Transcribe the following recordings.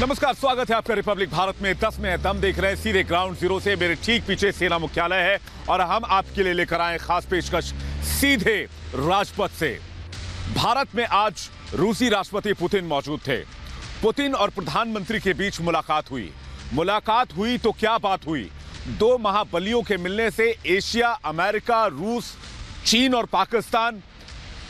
नमस्कार, स्वागत है आपका रिपब्लिक भारत में 10 में दम देख रहे हैं सीधे ग्राउंड जीरो से। मेरे ठीक पीछे सेना मुख्यालय है और हम आपके लिए लेकर आए खास पेशकश सीधे राजपथ से। भारत में आज रूसी राष्ट्रपति पुतिन मौजूद थे। पुतिन और प्रधानमंत्री के बीच मुलाकात हुई तो क्या बात हुई। दो महाबलियों के मिलने से एशिया, अमेरिका, रूस, चीन और पाकिस्तान,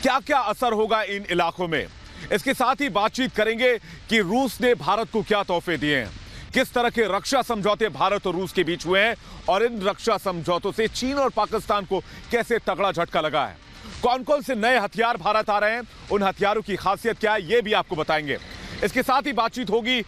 क्या क्या असर होगा इन इलाकों में। इसके साथ ही बातचीत करेंगे कि रूस ने भारत को क्या तोहफे दिए हैं, किस तरह के रक्षा समझौते भारत और रूस के बीच हुए हैं और इन रक्षा समझौतों से चीन और पाकिस्तान को कैसे तगड़ा झटका लगा है। कौन कौन से नए हथियार भारत आ रहे हैं, उन हथियारों की खासियत क्या है, यह भी आपको बताएंगे। इसके साथ ही बातचीत होगी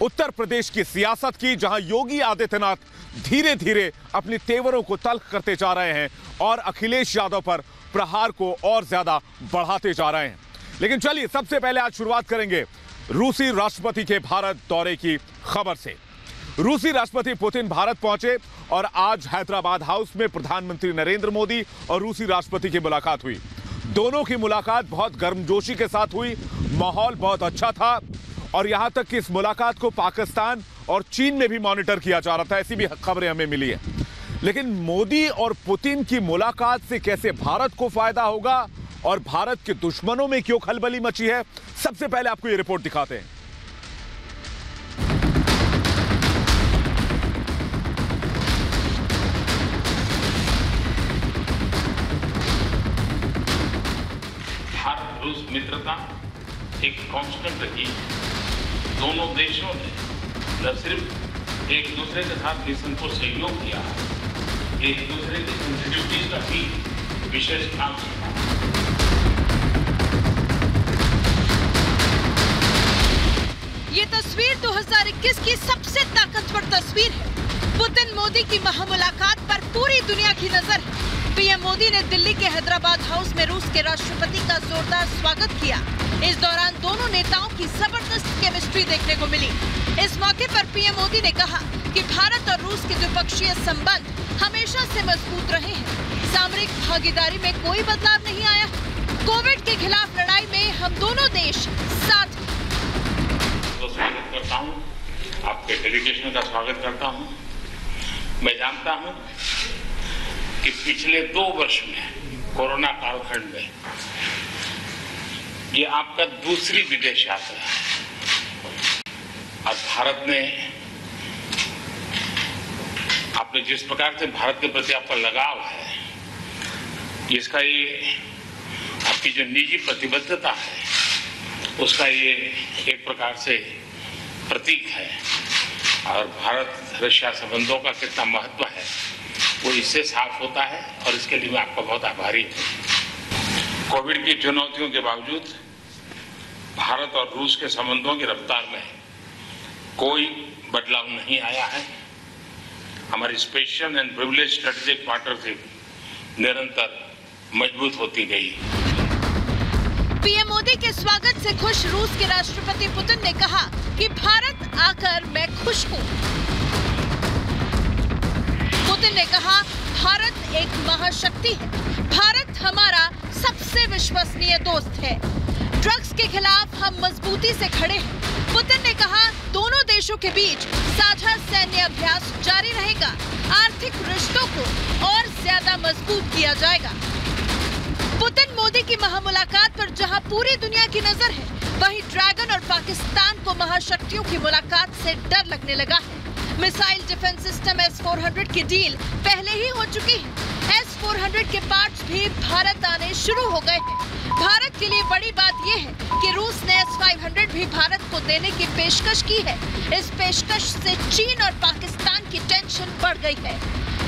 उत्तर प्रदेश की सियासत की, जहां योगी आदित्यनाथ धीरे धीरे अपने तेवरों को तल्ख करते जा रहे हैं और अखिलेश यादव पर प्रहार को और ज्यादा बढ़ाते जा रहे हैं। लेकिन चलिए सबसे पहले आज शुरुआत करेंगे रूसी राष्ट्रपति के भारत दौरे की खबर से। रूसी राष्ट्रपति पुतिन भारत पहुंचे और आज हैदराबाद हाउस में प्रधानमंत्री नरेंद्र मोदी और रूसी राष्ट्रपति की मुलाकात हुई। दोनों की मुलाकात बहुत गर्मजोशी के साथ हुई, माहौल बहुत अच्छा था और यहां तक कि इस मुलाकात को पाकिस्तान और चीन में भी मॉनिटर किया जा रहा था, ऐसी भी खबरें हमें मिली है। लेकिन मोदी और पुतिन की मुलाकात से कैसे भारत को फायदा होगा और भारत के दुश्मनों में क्यों खलबली मची है, सबसे पहले आपको यह रिपोर्ट दिखाते हैं। भारत रूस मित्रता एक कांस्टेंट रही। दोनों देशों ने न सिर्फ एक दूसरे के साथ मिशन को सहयोग किया, एक दूसरे की सेंसिटिविटीज का भी विशेष काम किया। ये तस्वीर 2021 की सबसे ताकतवर तस्वीर है। पुतिन मोदी की महामुलाकात पर पूरी दुनिया की नजर है। पीएम मोदी ने दिल्ली के हैदराबाद हाउस में रूस के राष्ट्रपति का जोरदार स्वागत किया। इस दौरान दोनों नेताओं की जबरदस्त केमिस्ट्री देखने को मिली। इस मौके पर पीएम मोदी ने कहा कि भारत और रूस के द्विपक्षीय संबंध हमेशा से मजबूत रहे हैं। सामरिक भागीदारी में कोई बदलाव नहीं आया। कोविड के खिलाफ लड़ाई में हम दोनों देश साथ। स्वागत करता हूं, आपके डेलीगेशन का स्वागत करता हूं। मैं जानता हूं कि पिछले 2 वर्ष में कोरोना कालखंड में ये आपका दूसरी विदेश यात्रा है और भारत ने आपने जिस प्रकार से भारत के प्रति आपका लगाव है, इसका ये आपकी जो निजी प्रतिबद्धता है उसका ये एक प्रकार से प्रतीक है। और भारत रशिया संबंधों का कितना महत्व है वो इससे साफ होता है और इसके लिए मैं आपका बहुत आभारी हूँ। कोविड की चुनौतियों के बावजूद भारत और रूस के संबंधों की रफ्तार में कोई बदलाव नहीं आया है। हमारी special and privilege strategic partnership निरंतर मजबूत होती गई। पीएम मोदी के स्वागत से खुश रूस के राष्ट्रपति पुतिन ने कहा कि भारत आकर मैं खुश हूँ। पुतिन ने कहा भारत एक महाशक्ति है, भारत हमारा सबसे विश्वसनीय दोस्त है, ड्रग्स के खिलाफ हम मजबूती से खड़े हैं। पुतिन ने कहा दोनों देशों के बीच साझा सैन्य अभ्यास जारी रहेगा, आर्थिक रिश्तों को और ज्यादा मजबूत किया जाएगा। पुतिन मोदी की महामुलाकात पर जहां पूरी दुनिया की नजर है, वहीं ड्रैगन और पाकिस्तान को महाशक्तियों की मुलाकात से डर लगने लगा है। मिसाइल डिफेंस सिस्टम S-400 की डील पहले ही हो चुकी है। S-400 के पार्ट्स भी भारत आने शुरू हो गए हैं। भारत के लिए बड़ी बात यह है कि रूस ने S-500 भी भारत को देने की पेशकश की है। इस पेशकश से चीन और पाकिस्तान की टेंशन बढ़ गई है।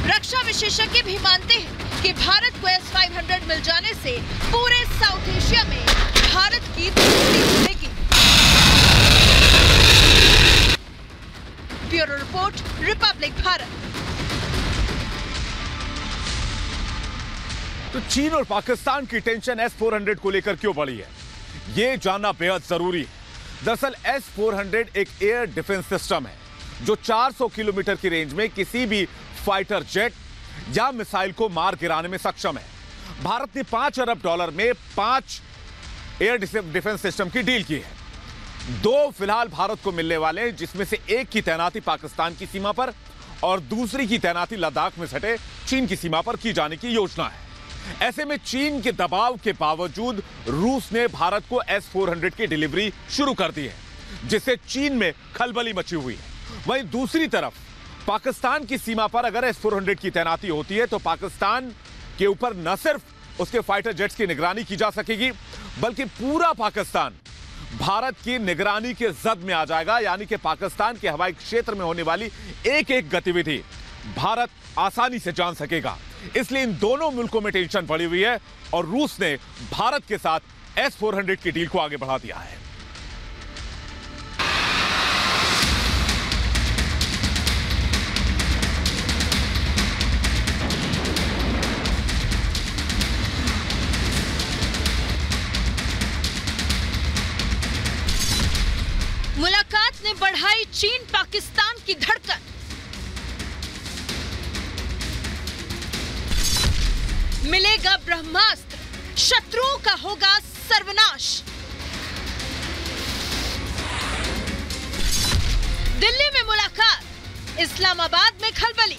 रक्षा विशेषज्ञ भी मानते हैं कि भारत को S-500 मिल जाने से पूरे साउथ एशिया में भारत की दोस्ती बढ़ेगी। Bureau report, Republic Bharat. तो चीन और पाकिस्तान की टेंशन S-400 को लेकर क्यों बढ़ी है, यह जानना बेहद जरूरी है। दरअसल S-400 एक एयर डिफेंस सिस्टम है जो 400 किलोमीटर की रेंज में किसी भी फाइटर जेट या मिसाइल को मार गिराने में सक्षम है। भारत ने $5 अरब में 5 एयर डिफेंस सिस्टम की डील की है। दो फिलहाल भारत को मिलने वाले हैं, जिसमें से एक की तैनाती पाकिस्तान की सीमा पर और दूसरी की तैनाती लद्दाख में सटे चीन की सीमा पर की जाने की योजना है। ऐसे में चीन के दबाव के बावजूद रूस ने भारत को S-400 की डिलीवरी शुरू कर दी है, जिससे चीन में खलबली मची हुई है। वहीं दूसरी तरफ पाकिस्तान की सीमा पर अगर S-400 की तैनाती होती है तो पाकिस्तान के ऊपर न सिर्फ उसके फाइटर जेट्स की निगरानी की जा सकेगी, बल्कि पूरा पाकिस्तान भारत की निगरानी के जद में आ जाएगा। यानी कि पाकिस्तान के हवाई क्षेत्र में होने वाली एक एक गतिविधि भारत आसानी से जान सकेगा। इसलिए इन दोनों मुल्कों में टेंशन बढ़ी हुई है और रूस ने भारत के साथ S-400 की डील को आगे बढ़ा दिया है। मुलाकात ने बढ़ाई चीन पाकिस्तान की धड़कन। मिलेगा ब्रह्मास्त्र, शत्रुओं का होगा सर्वनाश। दिल्ली में मुलाकात, इस्लामाबाद में खलबली।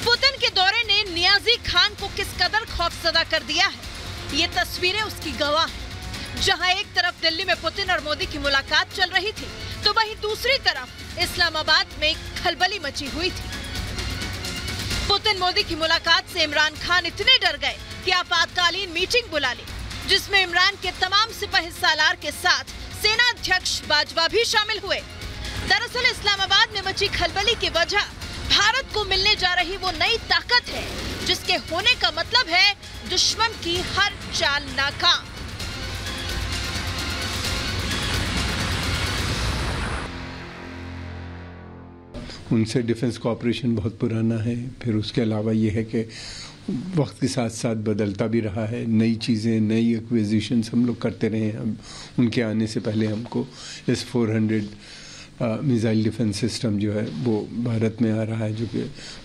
पुतिन के दौरे ने नियाजी खान को किस कदर खौफजदा कर दिया है, ये तस्वीरें उसकी गवाह हैं। जहां एक तरफ दिल्ली में पुतिन और मोदी की मुलाकात चल रही थी, तो वहीं दूसरी तरफ इस्लामाबाद में खलबली मची हुई थी। पुतिन मोदी की मुलाकात से इमरान खान इतने डर गए कि आपातकालीन मीटिंग बुला ली, जिसमें इमरान के तमाम सिपाही सालार के साथ सेना अध्यक्ष बाजवा भी शामिल हुए। दरअसल इस्लामाबाद में मची खलबली की वजह भारत को मिलने जा रही वो नई ताकत है, जिसके होने का मतलब है दुश्मन की हर चाल नाकाम। उनसे डिफेंस कोऑपरेशन बहुत पुराना है। फिर उसके अलावा ये है कि वक्त के साथ साथ बदलता भी रहा है, नई चीज़ें, नई एक्विजिशंस हम लोग करते रहे हैं। हम उनके आने से पहले हमको S-400 मिसाइल डिफेंस सिस्टम जो है वो भारत में आ रहा है, जो कि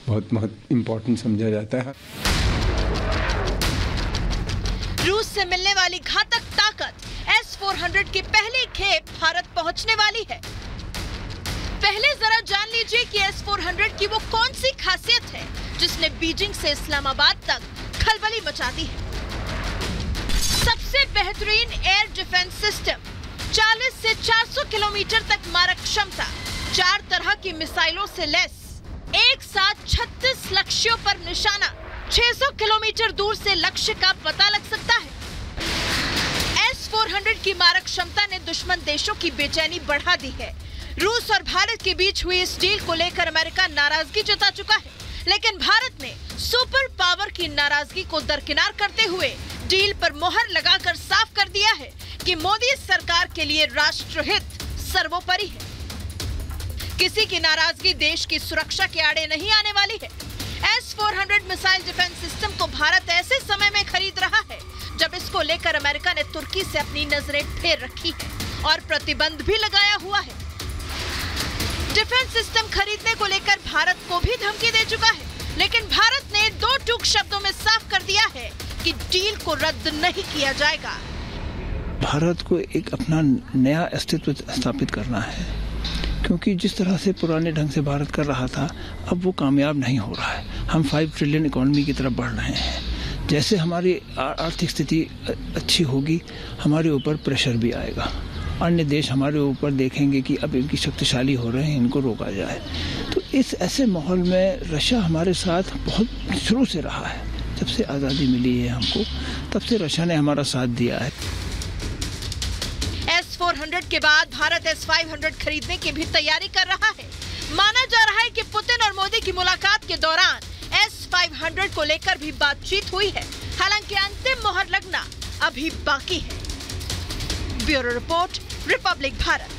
बहुत इम्पोर्टेंट समझा जाता है। रूस से मिलने वाली घातक ताकत S-400 की पहली खेप भारत पहुंचने वाली है। पहले जरा जान लीजिए कि S-400 की वो कौन सी खासियत है जिसने बीजिंग से इस्लामाबाद तक खलबली मचा दी है। सबसे बेहतरीन एयर डिफेंस सिस्टम, 40 से 400 किलोमीटर तक मारक क्षमता, 4 तरह की मिसाइलों से लैस, एक साथ 36 लक्ष्यों पर निशाना, 600 किलोमीटर दूर से लक्ष्य का पता लग सकता है। S-400 की मारक क्षमता ने दुश्मन देशों की बेचैनी बढ़ा दी है। रूस और भारत के बीच हुई इस डील को लेकर अमेरिका नाराजगी जता चुका है, लेकिन भारत ने सुपर पावर की नाराजगी को दरकिनार करते हुए डील पर मोहर लगाकर साफ कर दिया है कि मोदी सरकार के लिए राष्ट्रहित सर्वोपरि है। किसी की नाराजगी देश की सुरक्षा के आड़े नहीं आने वाली है। S-400 मिसाइल डिफेंस सिस्टम को भारत ऐसे समय में खरीद रहा है जब इसको लेकर अमेरिका ने तुर्की से अपनी नजरें फेर रखी है और प्रतिबंध भी लगाया हुआ है। डिफेंस सिस्टम खरीदने को लेकर भारत को भी धमकी दे चुका है, लेकिन भारत ने 2 टूक शब्दों में साफ कर दिया है कि डील को रद्द नहीं किया जाएगा। भारत को एक अपना नया अस्तित्व स्थापित करना है, क्योंकि जिस तरह से पुराने ढंग से भारत कर रहा था, अब वो कामयाब नहीं हो रहा है। हम 5 ट्रिलियन इकोनॉमी की तरफ बढ़ रहे हैं। जैसे हमारी आर्थिक स्थिति अच्छी होगी, हमारे ऊपर प्रेशर भी आएगा। अन्य देश हमारे ऊपर देखेंगे कि अब इनकी शक्तिशाली हो रहे हैं, इनको रोका जाए। तो इस ऐसे माहौल में रशिया हमारे साथ बहुत शुरू से रहा है। जब से आज़ादी मिली है हमको, तब से रशिया ने हमारा साथ दिया है। S-400 के बाद भारत S-500 खरीदने की भी तैयारी कर रहा है। माना जा रहा है कि पुतिन और मोदी की मुलाकात के दौरान S-500 को लेकर भी बातचीत हुई है। हालांकि अंतिम मोहर लगना अभी बाकी है। Bureau report, Republic Bharat.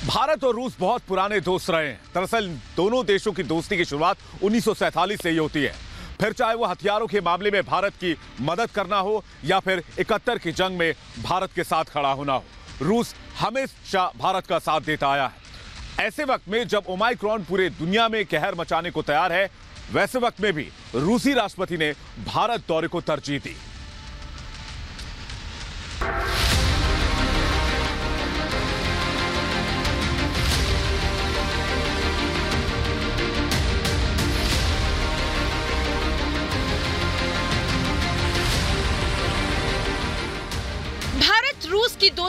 Bharat और रूस बहुत पुराने दोस्त रहे हैं। दरअसल दोनों देशों की दोस्ती की शुरुआत 1947 से ही होती है। फिर चाहे वो हथियारों के मामले में भारत की मदद करना हो या फिर 71 की जंग में भारत के साथ खड़ा होना हो, रूस हमेशा भारत का साथ देता आया है। ऐसे वक्त में जब ओमाइक्रॉन पूरे दुनिया में कहर मचाने को तैयार है, वैसे वक्त में भी रूसी राष्ट्रपति ने भारत दौरे को तरजीह दी।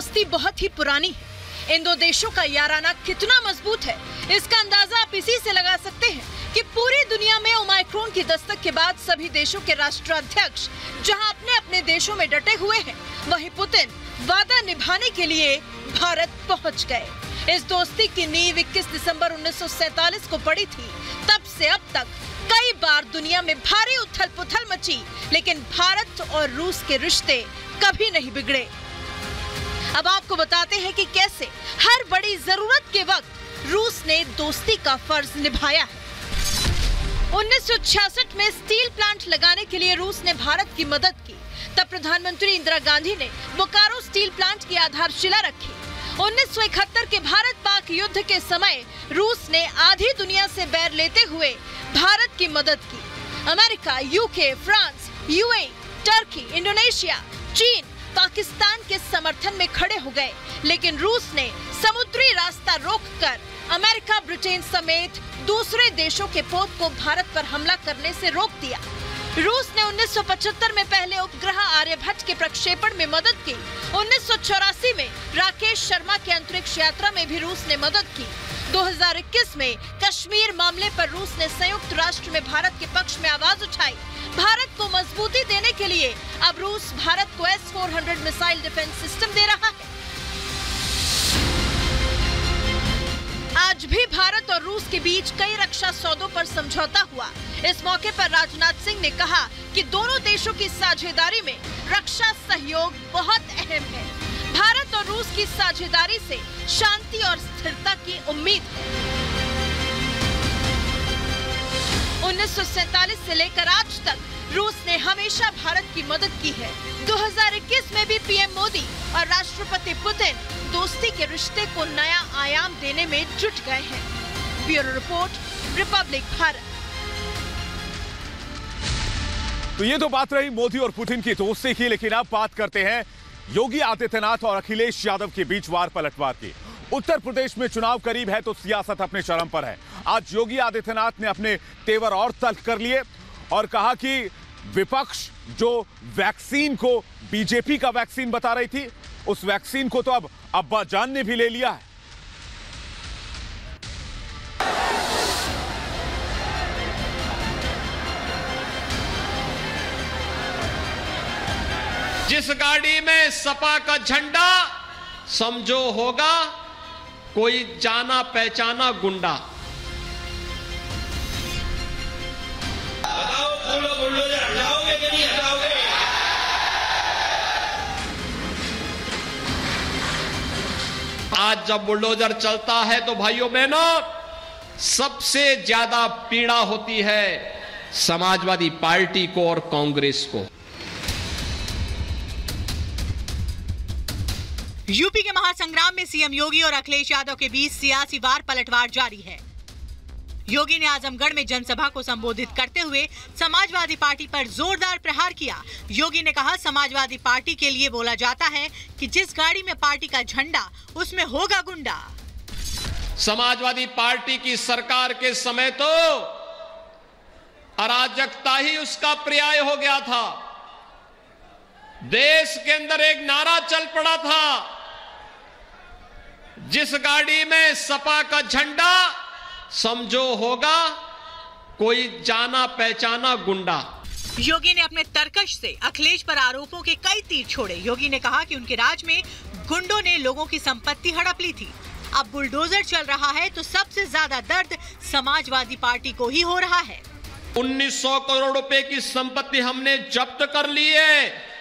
दोस्ती बहुत ही पुरानी है। इन दो देशों का याराना कितना मजबूत है, इसका अंदाजा आप इसी से लगा सकते हैं कि पूरी दुनिया में ओमाइक्रोन की दस्तक के बाद सभी देशों के राष्ट्राध्यक्ष जहां अपने अपने देशों में डटे हुए हैं, वहीं पुतिन वादा निभाने के लिए भारत पहुंच गए। इस दोस्ती की नींव 21 दिसंबर 1947 को पड़ी थी। तब से अब तक कई बार दुनिया में भारी उथल-पुथल मची, लेकिन भारत और रूस के रिश्ते कभी नहीं बिगड़े। अब आपको बताते हैं कि कैसे हर बड़ी जरूरत के वक्त रूस ने दोस्ती का फर्ज निभाया है। 1966 में स्टील प्लांट लगाने के लिए रूस ने भारत की मदद की। तब प्रधानमंत्री इंदिरा गांधी ने बोकारो स्टील प्लांट की आधारशिला रखी। 1971 के भारत पाक युद्ध के समय रूस ने आधी दुनिया से बैर लेते हुए भारत की मदद की। America, UK, France, UAE, Turkey, Indonesia, चीन, पाकिस्तान के समर्थन में खड़े हो गए, लेकिन रूस ने समुद्री रास्ता रोककर अमेरिका, ब्रिटेन समेत दूसरे देशों के पोत को भारत पर हमला करने से रोक दिया। रूस ने 1975 में पहले उपग्रह आर्यभट्ट के प्रक्षेपण में मदद की। 1984 में राकेश शर्मा के अंतरिक्ष यात्रा में भी रूस ने मदद की। 2021 में कश्मीर मामले पर रूस ने संयुक्त राष्ट्र में भारत के पक्ष में आवाज उठाई। भारत को मजबूती देने के लिए अब रूस भारत को S-400 मिसाइल डिफेंस सिस्टम दे रहा है। आज भी भारत और रूस के बीच कई रक्षा सौदों पर समझौता हुआ। इस मौके पर राजनाथ सिंह ने कहा कि दोनों देशों की साझेदारी में रक्षा सहयोग बहुत अहम है। भारत और रूस की साझेदारी से शांति और स्थिरता की उम्मीद है। 1947 से लेकर आज तक रूस ने हमेशा भारत की मदद की है। 2021 में भी पीएम मोदी और राष्ट्रपति पुतिन दोस्ती के रिश्ते को नया आयाम देने में जुट गए हैं। Bureau report, Republic Bharat. तो ये तो बात रही मोदी और पुतिन की दोस्ती की, लेकिन अब बात करते हैं योगी आदित्यनाथ और अखिलेश यादव के बीच वार पलटवार की। उत्तर प्रदेश में चुनाव करीब है तो सियासत अपने चरम पर है। आज योगी आदित्यनाथ ने अपने तेवर और तल्ख कर लिए और कहा कि विपक्ष जो वैक्सीन को बीजेपी का वैक्सीन बता रही थी, उस वैक्सीन को तो अब अब्बा जान ने भी ले लिया है। जिस गाड़ी में सपा का झंडा समझो होगा कोई जाना पहचाना गुंडा। बताओ बुलडोजर हटाओगे कि नहीं हटाओगे? आज जब बुलडोजर चलता है तो भाइयों बहनों सबसे ज्यादा पीड़ा होती है समाजवादी पार्टी को और कांग्रेस को। यूपी के महासंग्राम में सीएम योगी और अखिलेश यादव के बीच सियासी वार पलटवार जारी है। योगी ने आजमगढ़ में जनसभा को संबोधित करते हुए समाजवादी पार्टी पर जोरदार प्रहार किया। योगी ने कहा, समाजवादी पार्टी के लिए बोला जाता है कि जिस गाड़ी में पार्टी का झंडा उसमें होगा गुंडा। समाजवादी पार्टी की सरकार के समय तो अराजकता ही उसका पर्याय हो गया था। देश के अंदर एक नारा चल पड़ा था, जिस गाड़ी में सपा का झंडा समझो होगा कोई जाना पहचाना गुंडा। योगी ने अपने तर्कश से अखिलेश पर आरोपों के कई तीर छोड़े। योगी ने कहा कि उनके राज में गुंडों ने लोगों की संपत्ति हड़प ली थी। अब बुलडोजर चल रहा है तो सबसे ज्यादा दर्द समाजवादी पार्टी को ही हो रहा है। 1900 करोड़ रुपए की संपत्ति हमने जब्त कर ली है।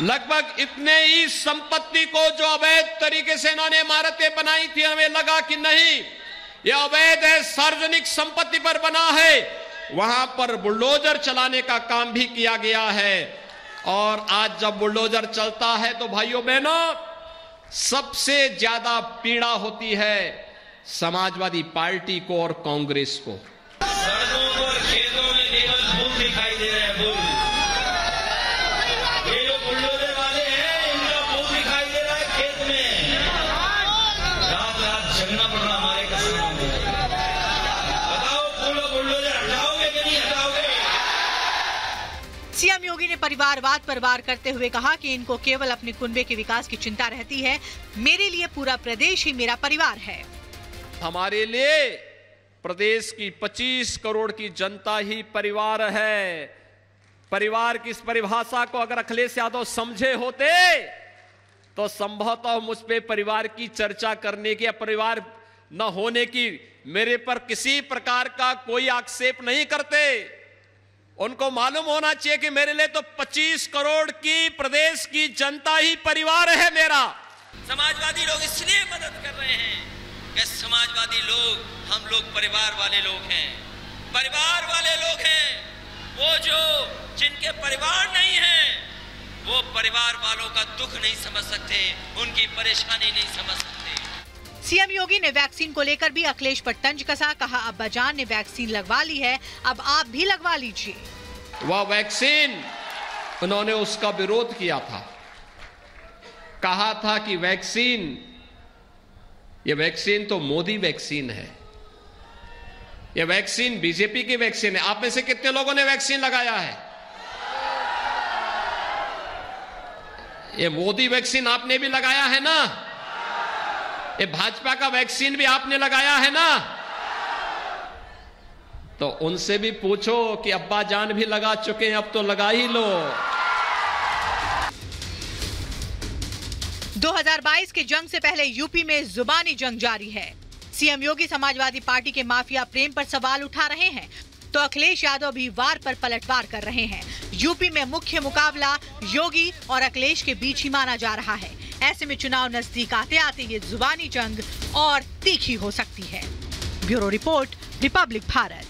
लगभग इतने ही संपत्ति को जो अवैध तरीके से इन्होंने इमारतें बनाई थी, हमें लगा कि नहीं यह अवैध है, सार्वजनिक संपत्ति पर बना है, वहां पर बुलडोजर चलाने का काम भी किया गया है। और आज जब बुलडोजर चलता है तो भाइयों बहनों सबसे ज्यादा पीड़ा होती है समाजवादी पार्टी को और कांग्रेस को। सड़कों पर खेतों में केवल बुल दिखाई दे रहे हैं, बुल। ये जो बुलडोजर वाले हैं इनका बुल दिखाई दे रहा है खेत में। रात रात जगना पड़ रहा हमारे किसानों को। बताओ बुलडोजर हटाओगे कि नहीं हटाओगे? सीएम योगी ने परिवारवाद पर वार करते हुए कहा कि इनको केवल अपने कुनबे के विकास की चिंता रहती है। मेरे लिए पूरा प्रदेश ही मेरा परिवार है। हमारे लिए प्रदेश की 25 करोड़ की जनता ही परिवार है। परिवार की इस परिभाषा को अगर अखिलेश यादव समझे होते तो संभवतः मुझ पे परिवार की चर्चा करने की या परिवार न होने की मेरे पर किसी प्रकार का कोई आक्षेप नहीं करते। उनको मालूम होना चाहिए कि मेरे लिए तो 25 करोड़ की प्रदेश की जनता ही परिवार है मेरा। समाजवादी लोग इसलिए मदद कर रहे हैं कि समाजवादी लोग हम लोग परिवार वाले लोग हैं। परिवार वाले लोग हैं वो जो जिनके परिवार नहीं है, वो परिवार वालों का दुख नहीं समझ सकते, उनकी परेशानी नहीं समझ सकते। सीएम योगी ने वैक्सीन को लेकर भी अखिलेश पर तंज कसा। कहा अब्बाजान ने वैक्सीन लगवा ली है, अब आप भी लगवा लीजिए। वह वैक्सीन उन्होंने उसका विरोध किया था, कहा था कि ये वैक्सीन तो मोदी वैक्सीन है, ये वैक्सीन बीजेपी की वैक्सीन है। आप में से कितने लोगों ने वैक्सीन लगाया है? ये मोदी वैक्सीन आपने भी लगाया है ना? ये भाजपा का वैक्सीन भी आपने लगाया है ना? तो उनसे भी पूछो कि अब्बा जान भी लगा चुके हैं, अब तो लगा ही लो। 2022 के जंग से पहले यूपी में जुबानी जंग जारी है। सीएम योगी समाजवादी पार्टी के माफिया प्रेम पर सवाल उठा रहे हैं तो अखिलेश यादव भी वार पर पलटवार कर रहे हैं। यूपी में मुख्य मुकाबला योगी और अखिलेश के बीच ही माना जा रहा है। ऐसे में चुनाव नजदीक आते आते ये जुबानी जंग और तीखी हो सकती है। Bureau report, Republic Bharat.